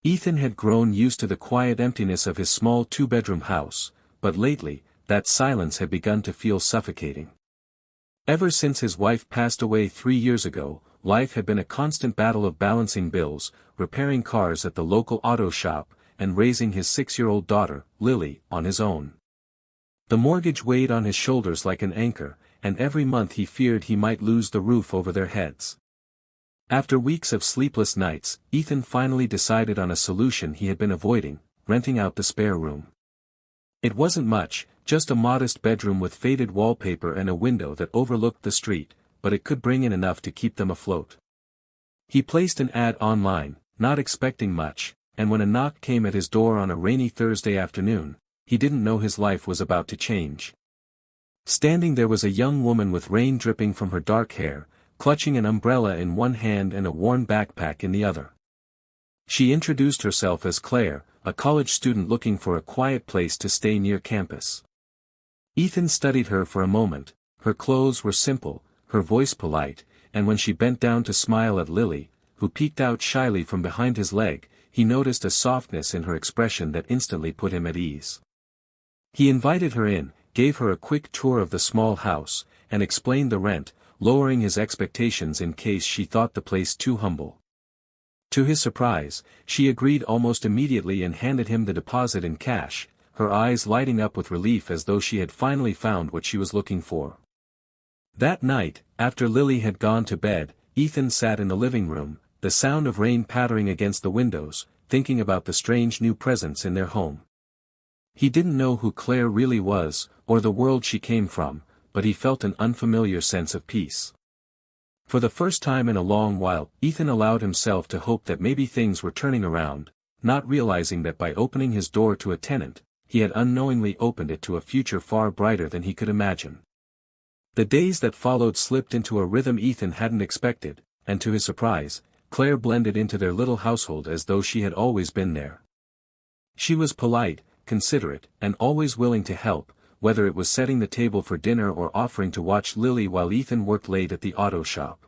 Ethan had grown used to the quiet emptiness of his small two-bedroom house, but lately, that silence had begun to feel suffocating. Ever since his wife passed away 3 years ago, life had been a constant battle of balancing bills, repairing cars at the local auto shop, and raising his 6-year-old daughter, Lily, on his own. The mortgage weighed on his shoulders like an anchor, and every month he feared he might lose the roof over their heads. After weeks of sleepless nights, Ethan finally decided on a solution he had been avoiding: renting out the spare room. It wasn't much, just a modest bedroom with faded wallpaper and a window that overlooked the street, but it could bring in enough to keep them afloat. He placed an ad online, not expecting much, and when a knock came at his door on a rainy Thursday afternoon, he didn't know his life was about to change. Standing there was a young woman with rain dripping from her dark hair, clutching an umbrella in one hand and a worn backpack in the other. She introduced herself as Claire, a college student looking for a quiet place to stay near campus. Ethan studied her for a moment. Her clothes were simple, her voice polite, and when she bent down to smile at Lily, who peeked out shyly from behind his leg, he noticed a softness in her expression that instantly put him at ease. He invited her in, gave her a quick tour of the small house, and explained the rent, lowering his expectations in case she thought the place too humble. To his surprise, she agreed almost immediately and handed him the deposit in cash, her eyes lighting up with relief as though she had finally found what she was looking for. That night, after Lily had gone to bed, Ethan sat in the living room, the sound of rain pattering against the windows, thinking about the strange new presence in their home. He didn't know who Claire really was, or the world she came from, but he felt an unfamiliar sense of peace. For the first time in a long while, Ethan allowed himself to hope that maybe things were turning around, not realizing that by opening his door to a tenant, he had unknowingly opened it to a future far brighter than he could imagine. The days that followed slipped into a rhythm Ethan hadn't expected, and to his surprise, Claire blended into their little household as though she had always been there. She was polite, considerate, and always willing to help, whether it was setting the table for dinner or offering to watch Lily while Ethan worked late at the auto shop.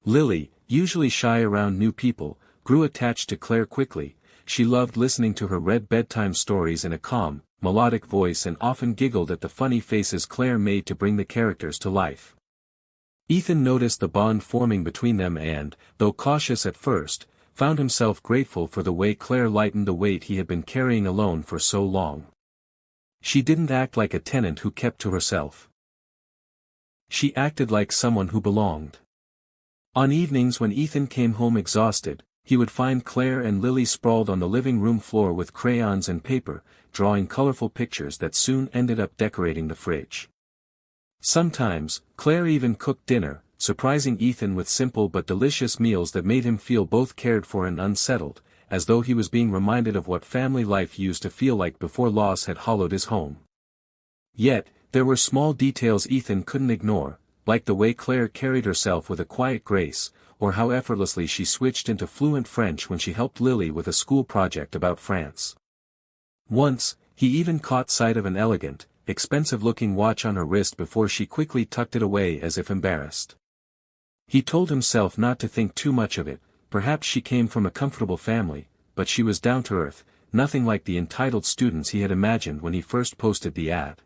Lily, usually shy around new people, grew attached to Claire quickly. She loved listening to her read bedtime stories in a calm, melodic voice and often giggled at the funny faces Claire made to bring the characters to life. Ethan noticed the bond forming between them and, though cautious at first, found himself grateful for the way Claire lightened the weight he had been carrying alone for so long. She didn't act like a tenant who kept to herself. She acted like someone who belonged. On evenings when Ethan came home exhausted, he would find Claire and Lily sprawled on the living room floor with crayons and paper, drawing colorful pictures that soon ended up decorating the fridge. Sometimes, Claire even cooked dinner, surprising Ethan with simple but delicious meals that made him feel both cared for and unsettled, as though he was being reminded of what family life used to feel like before loss had hollowed his home. Yet, there were small details Ethan couldn't ignore, like the way Claire carried herself with a quiet grace, or how effortlessly she switched into fluent French when she helped Lily with a school project about France. Once, he even caught sight of an elegant, expensive-looking watch on her wrist before she quickly tucked it away as if embarrassed. He told himself not to think too much of it. Perhaps she came from a comfortable family, but she was down to earth, nothing like the entitled students he had imagined when he first posted the ad.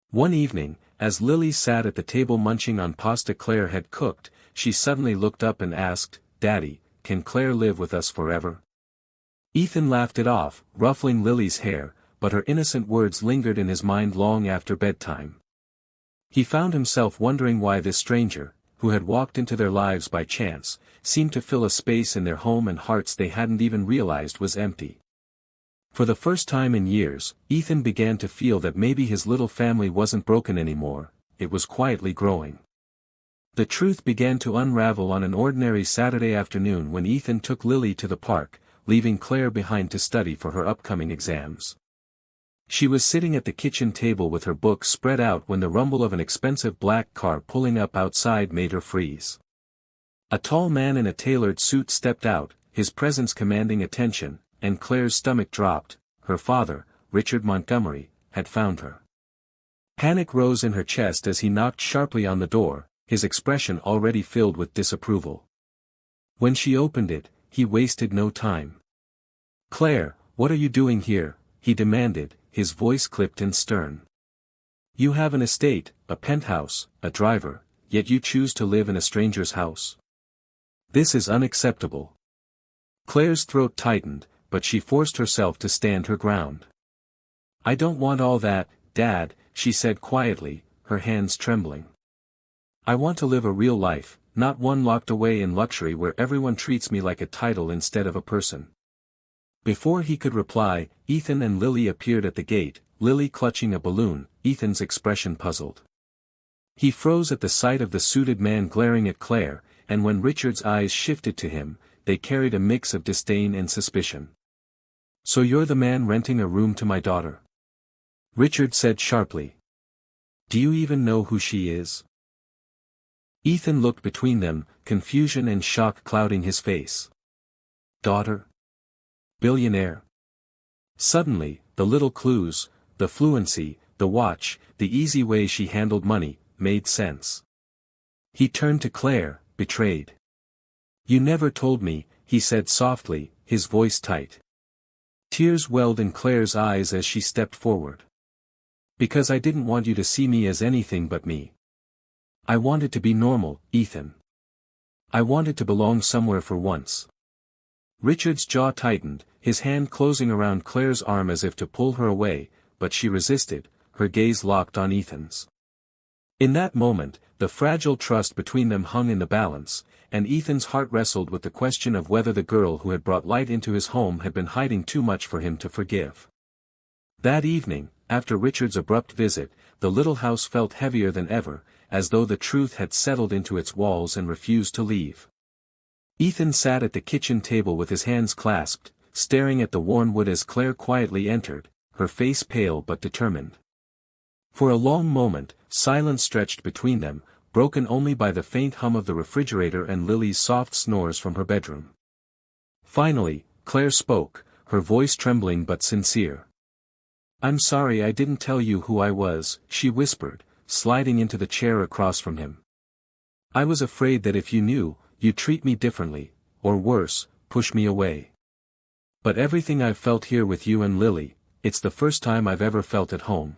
One evening, as Lily sat at the table munching on pasta Claire had cooked, she suddenly looked up and asked, "Daddy, can Claire live with us forever?" Ethan laughed it off, ruffling Lily's hair, but her innocent words lingered in his mind long after bedtime. He found himself wondering why this stranger, who had walked into their lives by chance, seemed to fill a space in their home and hearts they hadn't even realized was empty. For the first time in years, Ethan began to feel that maybe his little family wasn't broken anymore, it was quietly growing. The truth began to unravel on an ordinary Saturday afternoon when Ethan took Lily to the park, leaving Claire behind to study for her upcoming exams. She was sitting at the kitchen table with her books spread out when the rumble of an expensive black car pulling up outside made her freeze. A tall man in a tailored suit stepped out, his presence commanding attention, and Claire's stomach dropped. Her father, Richard Montgomery, had found her. Panic rose in her chest as he knocked sharply on the door, his expression already filled with disapproval. When she opened it, he wasted no time. "Claire, what are you doing here?" he demanded, his voice clipped and stern. "You have an estate, a penthouse, a driver, yet you choose to live in a stranger's house. This is unacceptable." Claire's throat tightened, but she forced herself to stand her ground. "I don't want all that, Dad," she said quietly, her hands trembling. "I want to live a real life, not one locked away in luxury where everyone treats me like a title instead of a person." Before he could reply, Ethan and Lily appeared at the gate, Lily clutching a balloon, Ethan's expression puzzled. He froze at the sight of the suited man glaring at Claire, and when Richard's eyes shifted to him, they carried a mix of disdain and suspicion. "So you're the man renting a room to my daughter?" Richard said sharply. "Do you even know who she is?" Ethan looked between them, confusion and shock clouding his face. "Daughter? Billionaire?" Suddenly, the little clues, the fluency, the watch, the easy way she handled money, made sense. He turned to Claire, betrayed. "You never told me," he said softly, his voice tight. Tears welled in Claire's eyes as she stepped forward. "Because I didn't want you to see me as anything but me. I wanted to be normal, Ethan. I wanted to belong somewhere for once." Richard's jaw tightened, his hand closing around Claire's arm as if to pull her away, but she resisted, her gaze locked on Ethan's. In that moment, the fragile trust between them hung in the balance, and Ethan's heart wrestled with the question of whether the girl who had brought light into his home had been hiding too much for him to forgive. That evening, after Richard's abrupt visit, the little house felt heavier than ever, as though the truth had settled into its walls and refused to leave. Ethan sat at the kitchen table with his hands clasped, staring at the worn wood as Claire quietly entered, her face pale but determined. For a long moment, silence stretched between them, broken only by the faint hum of the refrigerator and Lily's soft snores from her bedroom. Finally, Claire spoke, her voice trembling but sincere. "I'm sorry I didn't tell you who I was," she whispered, sliding into the chair across from him. "I was afraid that if you knew, you'd treat me differently, or worse, push me away. But everything I've felt here with you and Lily, it's the first time I've ever felt at home."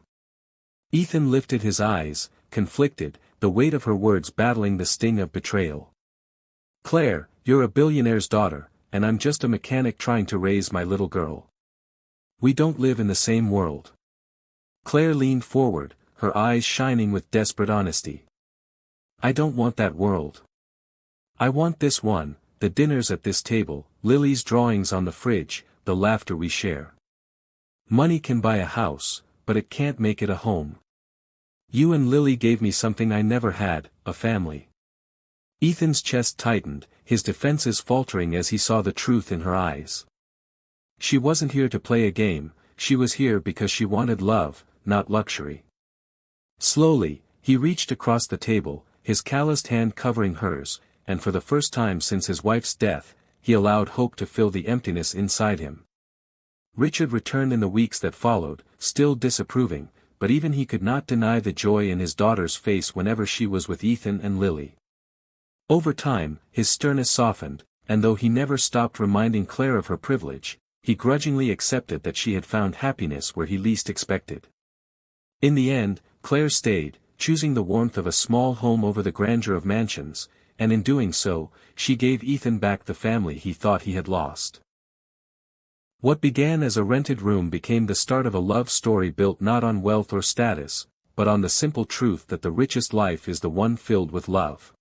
Ethan lifted his eyes, conflicted, the weight of her words battling the sting of betrayal. "Claire, you're a billionaire's daughter, and I'm just a mechanic trying to raise my little girl. We don't live in the same world." Claire leaned forward, her eyes shining with desperate honesty. "I don't want that world. I want this one, the dinners at this table, Lily's drawings on the fridge, the laughter we share. Money can buy a house, but it can't make it a home. You and Lily gave me something I never had, a family." Ethan's chest tightened, his defenses faltering as he saw the truth in her eyes. She wasn't here to play a game, she was here because she wanted love, not luxury. Slowly, he reached across the table, his calloused hand covering hers, and for the first time since his wife's death, he allowed hope to fill the emptiness inside him. Richard returned in the weeks that followed, still disapproving, but even he could not deny the joy in his daughter's face whenever she was with Ethan and Lily. Over time, his sternness softened, and though he never stopped reminding Claire of her privilege, he grudgingly accepted that she had found happiness where he least expected. In the end, Claire stayed, choosing the warmth of a small home over the grandeur of mansions, and in doing so, she gave Ethan back the family he thought he had lost. What began as a rented room became the start of a love story built not on wealth or status, but on the simple truth that the richest life is the one filled with love.